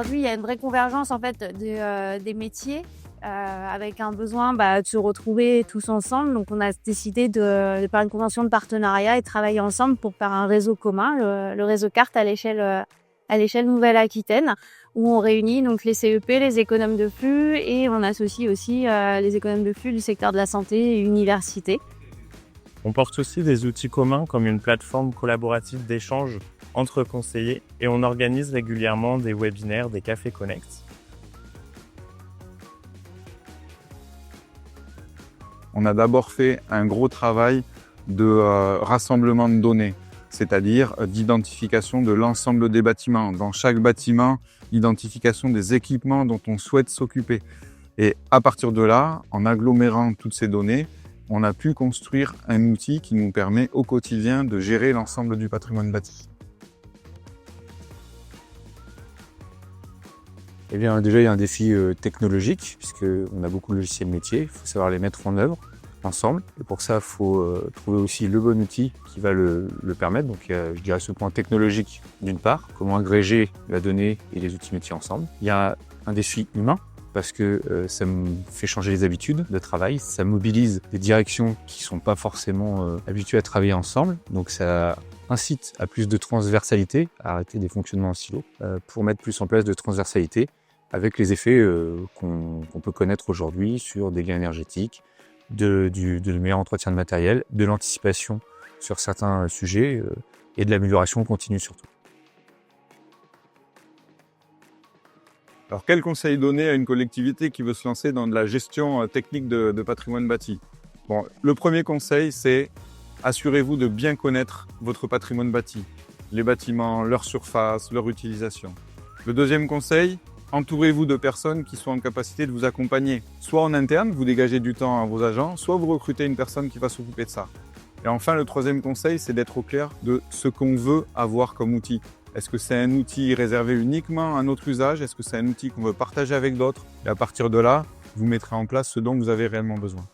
aujourd'hui, il y a une vraie convergence en fait des métiers avec un besoin de se retrouver tous ensemble. Donc, on a décidé de faire une convention de partenariat et de travailler ensemble pour faire un réseau commun, le réseau CART à l'échelle Nouvelle-Aquitaine, où on réunit donc les CEP, les économes de flux, et on associe aussi les économes de flux du secteur de la santé et université. On porte aussi des outils communs comme une plateforme collaborative d'échange entre conseillers et on organise régulièrement des webinaires, des cafés connect. On a d'abord fait un gros travail de rassemblement de données, c'est-à-dire d'identification de l'ensemble des bâtiments. Dans chaque bâtiment, identification des équipements dont on souhaite s'occuper. Et à partir de là, en agglomérant toutes ces données, on a pu construire un outil qui nous permet au quotidien de gérer l'ensemble du patrimoine bâti. Eh bien, déjà, il y a un défi technologique, puisqu'on a beaucoup de logiciels métiers, il faut savoir les mettre en œuvre ensemble. Et pour ça, il faut trouver aussi le bon outil qui va le permettre. Donc, je dirais ce point technologique d'une part, comment agréger la donnée et les outils métiers ensemble. Il y a un défi humain, parce que ça me fait changer les habitudes de travail, ça mobilise des directions qui ne sont pas forcément habituées à travailler ensemble, donc ça incite à plus de transversalité, à arrêter des fonctionnements en silo, pour mettre plus en place de transversalité, avec les effets qu'on peut connaître aujourd'hui sur des gains énergétiques, de meilleur entretien de matériel, de l'anticipation sur certains sujets et de l'amélioration continue surtout. Alors, quel conseil donner à une collectivité qui veut se lancer dans de la gestion technique de patrimoine bâti? Bon, le premier conseil, c'est assurez-vous de bien connaître votre patrimoine bâti, les bâtiments, leur surface, leur utilisation. Le deuxième conseil, entourez-vous de personnes qui sont en capacité de vous accompagner. Soit en interne, vous dégagez du temps à vos agents, soit vous recrutez une personne qui va s'occuper de ça. Et enfin, le troisième conseil, c'est d'être au clair de ce qu'on veut avoir comme outil. Est-ce que c'est un outil réservé uniquement à notre usage? Est-ce que c'est un outil qu'on veut partager avec d'autres? Et à partir de là, vous mettrez en place ce dont vous avez réellement besoin.